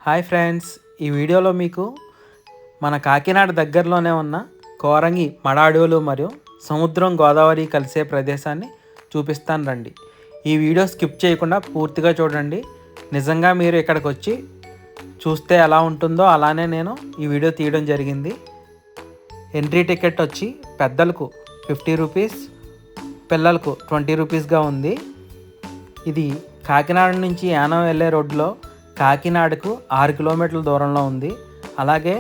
Hi friends, ఈ వీడియోలో మీకు మన కాకినాడ దగ్గరలోనే ఉన్న కోరంగి మడ అడవులు మరియు సముద్రం గోదావరి కలిసే ప్రదేశాన్ని చూపిస్తాను రండి. ఈ వీడియో స్కిప్ చేయకుండా పూర్తిగా చూడండి. నిజంగా మీరు ఇక్కడికి వచ్చి చూస్తే ఎలా ఉంటుందో అలానే నేను ఈ వీడియో తీయడం జరిగింది. ఎంట్రీ టికెట్ వచ్చి పెద్దలకు 50 రూపీస్, పిల్లలకు 20 రూపీస్గా ఉంది. ఇది కాకినాడ నుంచి యానం వెళ్ళే రోడ్లో కాకినాడకు 6 కిలోమీటర్ల దూరంలో ఉంది. అలాగే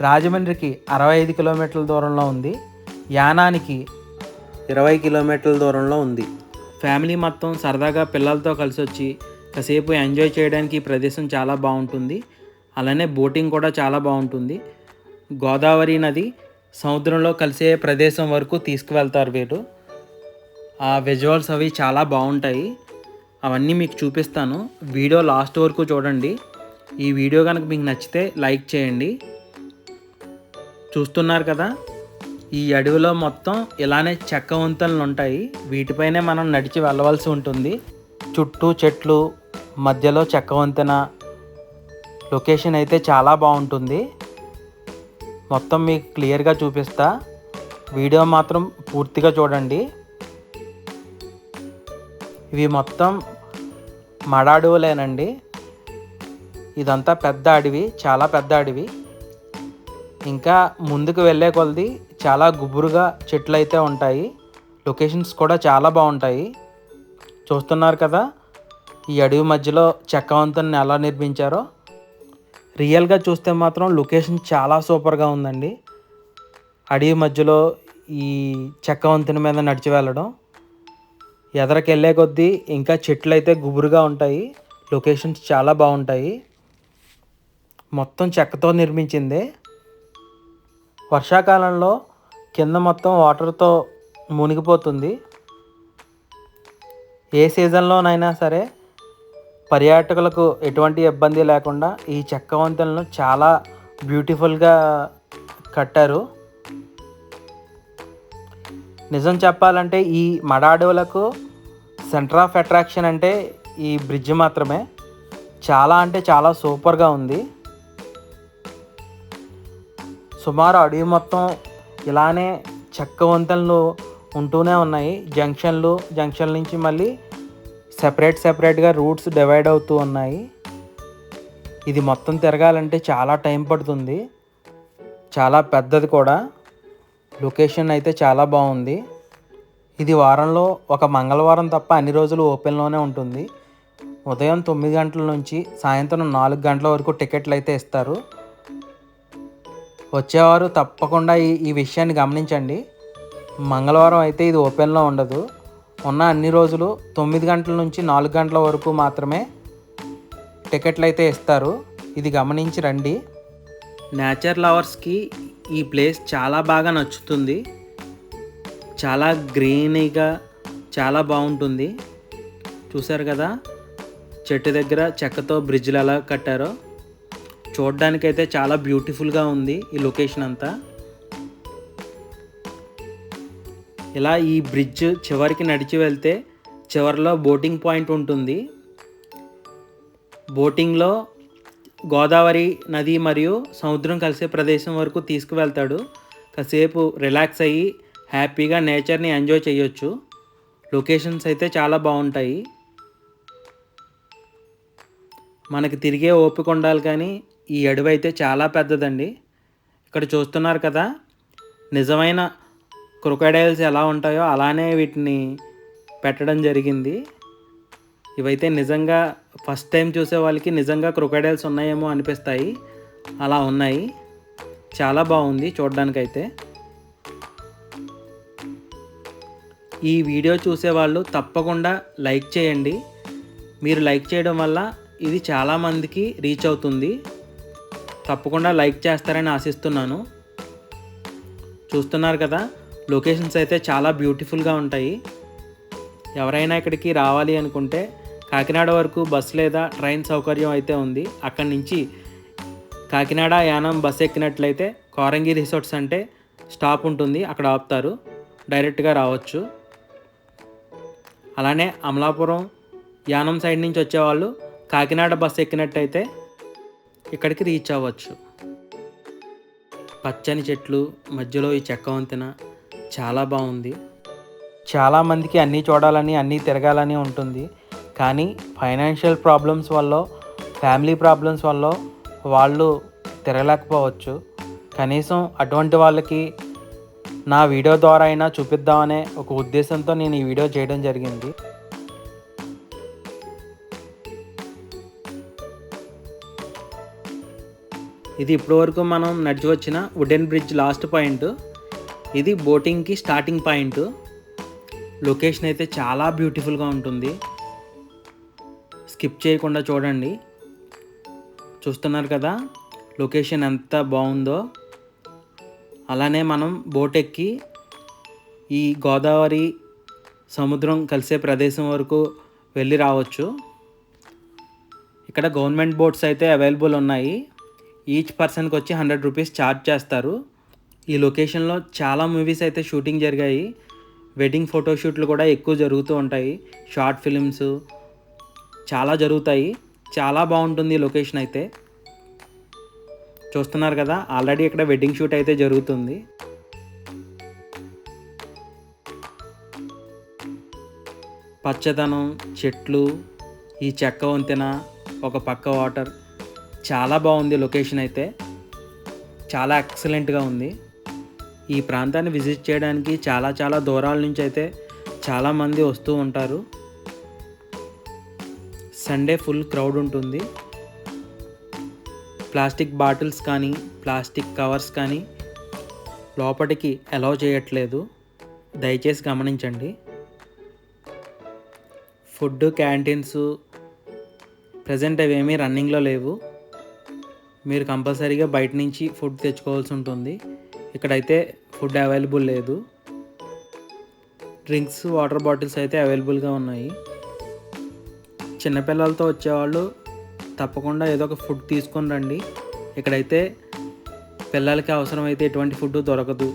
రాజమండ్రికి 65 కిలోమీటర్ల దూరంలో ఉంది. యానానికి 20 కిలోమీటర్ల దూరంలో ఉంది. ఫ్యామిలీ మొత్తం సరదాగా పిల్లలతో కలిసి వచ్చి కాసేపు ఎంజాయ్ చేయడానికి ఈ ప్రదేశం చాలా బాగుంటుంది. అలానే బోటింగ్ కూడా చాలా బాగుంటుంది. గోదావరి నది సముద్రంలో కలిసే ప్రదేశం వరకు తీసుకువెళ్తారు వీరు. ఆ విజువల్స్ అవి చాలా బాగుంటాయి. అవన్నీ మీకు చూపిస్తాను. వీడియో లాస్ట్ వరకు చూడండి. ఈ వీడియో కనుక మీకు నచ్చితే లైక్ చేయండి. చూస్తున్నారు కదా, ఈ అడవిలో మొత్తం ఇలానే చెక్క వంతెనలు ఉంటాయి. వీటిపైనే మనం నడిచి వెళ్ళవలసి ఉంటుంది. చుట్టూ చెట్లు, మధ్యలో చెక్క వంతెన. లొకేషన్ అయితే చాలా బాగుంటుంది. మొత్తం మీకు క్లియర్గా చూపిస్తా. వీడియో మాత్రం పూర్తిగా చూడండి. ఇవి మొత్తం మడ అడవులేనండి. ఇదంతా పెద్ద అడవి, చాలా పెద్ద అడవి. ఇంకా ముందుకు వెళ్ళే కొలది చాలా గుబురుగా చెట్లు అయితే ఉంటాయి. లొకేషన్స్ కూడా చాలా బాగుంటాయి. చూస్తున్నారు కదా, ఈ అడవి మధ్యలో చెక్క వంతెనని ఎలా నిర్మించారో. రియల్గా చూస్తే మాత్రం లొకేషన్ చాలా సూపర్గా ఉందండి. అడవి మధ్యలో ఈ చెక్క వంతెన మీద నడిచి వెళ్ళడం, ఎదరికి వెళ్ళే కొద్దీ ఇంకా చెట్లు అయితే గుబురుగా ఉంటాయి. లొకేషన్స్ చాలా బాగుంటాయి. మొత్తం చెక్కతో నిర్మించింది. వర్షాకాలంలో కింద మొత్తం వాటర్తో మునిగిపోతుంది. ఏ సీజన్లోనైనా సరే పర్యాటకులకు ఎటువంటి ఇబ్బంది లేకుండా ఈ చెక్క వంతెనలను చాలా బ్యూటిఫుల్గా కట్టారు. నిజం చెప్పాలంటే ఈ మడ అడవులకు సెంటర్ ఆఫ్ అట్రాక్షన్ అంటే ఈ బ్రిడ్జ్ మాత్రమే. చాలా అంటే చాలా సూపర్గా ఉంది. సుమారు అడవి మొత్తం ఇలానే చెక్క వంతెనలు ఉంటూనే ఉన్నాయి. జంక్షన్ నుంచి మళ్ళీ సెపరేట్గా రూట్స్ డివైడ్ అవుతూ ఉన్నాయి. ఇది మొత్తం తిరగాలంటే చాలా టైం పడుతుంది. చాలా పెద్దది కూడా. లొకేషన్ అయితే చాలా బాగుంది. ఇది వారంలో ఒక మంగళవారం తప్ప అన్ని రోజులు ఓపెన్లోనే ఉంటుంది. ఉదయం 9 గంటల నుంచి సాయంత్రం 4 గంటల వరకు టికెట్లు అయితే ఇస్తారు. వచ్చేవారు తప్పకుండా ఈ విషయాన్ని గమనించండి. మంగళవారం అయితే ఇది ఓపెన్లో ఉండదు. ఉన్న అన్ని రోజులు 9 గంటల నుంచి 4 గంటల వరకు మాత్రమే టికెట్లు అయితే ఇస్తారు. ఇది గమనించి రండి. నేచర్ లవర్స్కి ఈ ప్లేస్ చాలా బాగా నచ్చుతుంది. చాలా గ్రీనీగా చాలా బాగుంటుంది. చూసారు కదా, చెట్టు దగ్గర చెక్కతో బ్రిడ్జ్లు ఎలా కట్టారో. చూడడానికైతే చాలా బ్యూటిఫుల్గా ఉంది ఈ లొకేషన్ అంతా. ఇలా ఈ బ్రిడ్జ్ చివరికి నడిచి వెళ్తే చివరిలో బోటింగ్ పాయింట్ ఉంటుంది. బోటింగ్లో గోదావరి నది మరియు సముద్రం కలిసే ప్రదేశం వరకు తీసుకువెళ్తాడు. కాసేపు రిలాక్స్ అయ్యి హ్యాపీగా నేచర్ని ఎంజాయ్ చేయొచ్చు. లొకేషన్స్ అయితే చాలా బాగుంటాయి. మనకి తిరిగే ఓపిక ఉండాలి, కానీ ఈ అడవి అయితే చాలా పెద్దదండి. ఇక్కడ చూస్తున్నారు కదా, నిజమైన క్రొకోడైల్స్ ఎలా ఉంటాయో అలానే వీటిని పెట్టడం జరిగింది. ఇవైతే నిజంగా ఫస్ట్ టైం చూసే వాళ్ళకి నిజంగా క్రొకోడైల్స్ ఉన్నాయేమో అనిపిస్తాయి. అలా ఉన్నాయి. చాలా బాగుంది చూడడానికైతే. ఈ వీడియో చూసేవాళ్ళు తప్పకుండా లైక్ చేయండి. మీరు లైక్ చేయడం వల్ల ఇది చాలామందికి రీచ్ అవుతుంది. తప్పకుండా లైక్ చేస్తారని ఆశిస్తున్నాను. చూస్తున్నారు కదా, లొకేషన్స్ అయితే చాలా బ్యూటిఫుల్గా ఉంటాయి. ఎవరైనా ఇక్కడికి రావాలి అనుకుంటే కాకినాడ వరకు బస్ లేదా ట్రైన్ సౌకర్యం అయితే ఉంది. అక్కడి నుంచి కాకినాడ యానం బస్ ఎక్కినట్లయితే కోరంగి రిసార్ట్స్ అంటే స్టాప్ ఉంటుంది, అక్కడ ఆపుతారు. డైరెక్ట్గా రావచ్చు. అలానే అమలాపురం యానం సైడ్ నుంచి వచ్చేవాళ్ళు కాకినాడ బస్ ఎక్కినట్టయితే ఇక్కడికి రీచ్ అవ్వచ్చు. పచ్చని చెట్లు మధ్యలో ఈ చెక్క వంతెన చాలా బాగుంది. చాలామందికి అన్నీ చూడాలని అన్నీ తిరగాలని ఉంటుంది, కానీ ఫైనాన్షియల్ ప్రాబ్లమ్స్ వల్ల, ఫ్యామిలీ ప్రాబ్లమ్స్ వల్ల వాళ్ళు తిరగలేకపోవచ్చు. కనీసం అటువంటి వాళ్ళకి నా వీడియో ద్వారా అయినా చూపిద్దామనే ఒక ఉద్దేశంతో నేను ఈ వీడియో చేయడం జరిగింది. ఇది ఇప్పటివరకు మనం నడిచి వచ్చిన వుడెన్ బ్రిడ్జ్ లాస్ట్ పాయింట్. ఇది బోటింగ్కి స్టార్టింగ్ పాయింట్. లొకేషన్ అయితే చాలా బ్యూటిఫుల్గా ఉంటుంది. స్కిప్ చేయకుండా చూడండి. చూస్తున్నారు కదా లొకేషన్ ఎంత బాగుందో. అలానే మనం బోట్ ఎక్కి ఈ గోదావరి సముద్రం కలిసే ప్రదేశం వరకు వెళ్ళి రావచ్చు. ఇక్కడ గవర్నమెంట్ బోట్స్ అయితే అవైలబుల్ ఉన్నాయి. ఈచ్ పర్సన్కి వచ్చి 100 రూపీస్ ఛార్జ్ చేస్తారు. ఈ లొకేషన్లో చాలా మూవీస్ అయితే షూటింగ్ జరిగాయి. వెడ్డింగ్ ఫోటోషూట్లు కూడా ఎక్కువ జరుగుతూ ఉంటాయి. షార్ట్ ఫిలిమ్స్ చాలా జరుగుతాయి. చాలా బాగుంటుంది ఈ లొకేషన్ అయితే. చూస్తున్నారు కదా ఆల్రెడీ ఇక్కడ వెడ్డింగ్ షూట్ అయితే జరుగుతుంది. పచ్చదనం, చెట్లు, ఈ చెక్క వంతెన, ఒక పక్క వాటర్, చాలా బాగుంది లొకేషన్ అయితే. చాలా ఎక్సలెంట్గా ఉంది. ఈ ప్రాంతాన్ని విజిట్ చేయడానికి చాలా దూరాల నుంచి అయితే చాలామంది వస్తూ ఉంటారు. సండే ఫుల్ క్రౌడ్ ఉంటుంది. ప్లాస్టిక్ బాటిల్స్ కానీ ప్లాస్టిక్ కవర్స్ కానీ లోపలికి అలౌ చేయట్లేదు, దయచేసి గమనించండి. ఫుడ్ క్యాంటీన్స్ ప్రజెంట్ అవేమీ రన్నింగ్లో లేవు. మీరు కంపల్సరీగా బయట నుంచి ఫుడ్ తెచ్చుకోవాల్సి ఉంటుంది. ఇక్కడైతే ఫుడ్ అవైలబుల్ లేదు. డ్రింక్స్, వాటర్ బాటిల్స్ అయితే అవైలబుల్గా ఉన్నాయి. చిన్నపిల్లలతో వచ్చేవాళ్ళు తప్పకుండా ఏదో ఒక ఫుడ్ తీసుకొని రండి. ఇక్కడైతే పిల్లలకి అవసరమైతే ఎటువంటి ఫుడ్ దొరకదు.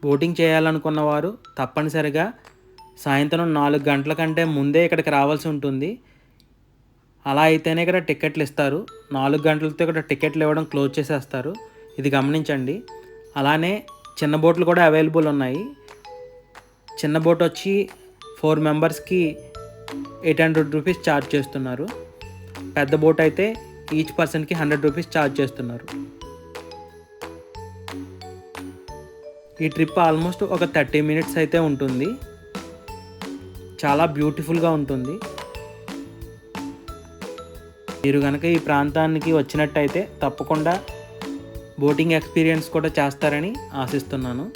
బోటింగ్ చేయాలనుకున్న వారు తప్పనిసరిగా సాయంత్రం 4 గంటల కంటే ముందే ఇక్కడికి రావాల్సి ఉంటుంది. అలా అయితేనే ఇక్కడ టికెట్లు ఇస్తారు. 4 గంటలతో ఇక్కడ టికెట్లు ఇవ్వడం క్లోజ్ చేసేస్తారు. ఇది గమనించండి. అలానే చిన్న బోట్లు కూడా అవైలబుల్ ఉన్నాయి. చిన్న బోట్ వచ్చి 4 మెంబర్స్కి 800 రూపీస్ ఛార్జ్ చేస్తున్నారు. పెద్ద బోట్ అయితే ఈచ్ పర్సన్కి 100 రూపీస్ ఛార్జ్ చేస్తున్నారు. ఈ ట్రిప్ ఆల్మోస్ట్ ఒక 30 మినిట్స్ అయితే ఉంటుంది. చాలా బ్యూటిఫుల్గా ఉంటుంది. మీరు కనుక ఈ ప్రాంతానికి వచ్చినట్టయితే తప్పకుండా బోటింగ్ ఎక్స్పీరియన్స్ కూడా చేస్తారని ఆశిస్తున్నాను.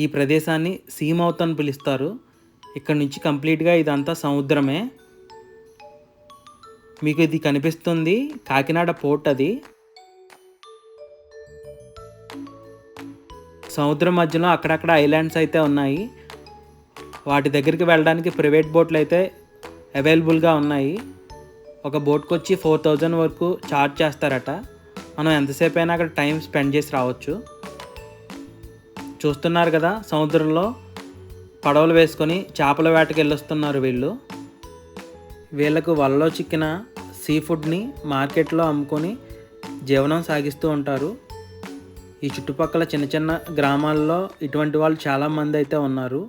ఈ ప్రదేశాన్ని సీ మౌత్ అని పిలుస్తారు. ఇక్కడ నుంచి కంప్లీట్గా ఇదంతా సముద్రమే. మీకు ఇది కనిపిస్తుంది కాకినాడ పోర్ట్. అది సముద్రం మధ్యలో అక్కడక్కడ ఐలాండ్స్ అయితే ఉన్నాయి. వాటి దగ్గరికి వెళ్ళడానికి ప్రైవేట్ బోట్లు అయితే అవైలబుల్గా ఉన్నాయి. ఒక బోట్కి వచ్చి 4000 వరకు ఛార్జ్ చేస్తారట. మనం ఎంతసేపు అయినా అక్కడ టైం స్పెండ్ చేసి రావచ్చు. చూస్తున్నారు కదా, సముద్రంలో పడవలు వేసుకొని చేపల వేటకి వెళ్ళొస్తున్నారు వీళ్ళు. వీళ్ళకు వలలో చిక్కిన సీ ఫుడ్ని మార్కెట్లో అమ్ముకొని జీవనం సాగిస్తూ ఉంటారు. ఈ చుట్టుపక్కల చిన్న చిన్న గ్రామాల్లో ఇటువంటి వాళ్ళు చాలామంది అయితే ఉన్నారు.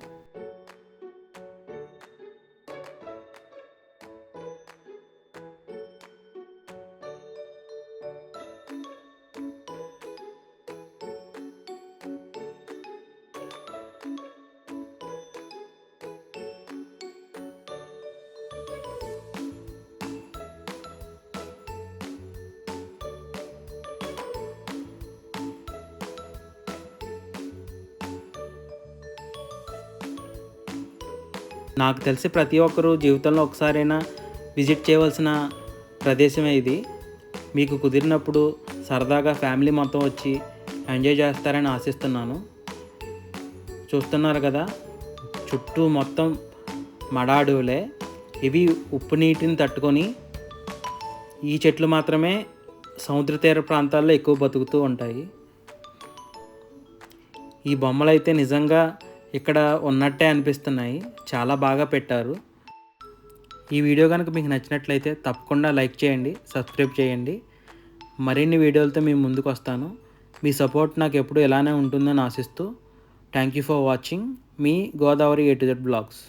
నాకు తెలిసి ప్రతి ఒక్కరూ జీవితంలో ఒకసారైనా విజిట్ చేయవలసిన ప్రదేశమే ఇది. మీకు కుదిరినప్పుడు సరదాగా ఫ్యామిలీ మొత్తం వచ్చి ఎంజాయ్ చేస్తారని ఆశిస్తున్నాను. చూస్తున్నారు కదా, చుట్టూ మొత్తం మడాడులే. ఇవి ఉప్పు నీటిని తట్టుకొని ఈ చెట్లు మాత్రమే సముద్ర తీర ప్రాంతాల్లో ఎక్కువ బతుకుతూ ఉంటాయి. ఈ బొమ్మలు అయితే నిజంగా ఇక్కడ ఉన్నట్టే అనిపిస్తున్నాయి. చాలా బాగా పెట్టారు. ఈ వీడియో కనుక మీకు నచ్చినట్లయితే తప్పకుండా లైక్ చేయండి, సబ్స్క్రైబ్ చేయండి. మరిన్ని వీడియోలతో మీ ముందుకు వస్తాను. మీ సపోర్ట్ నాకు ఎప్పుడు ఇలానే ఉంటుందని ఆశిస్తూ థ్యాంక్ యూ ఫర్ వాచింగ్ మీ Godavari A to Z blogs.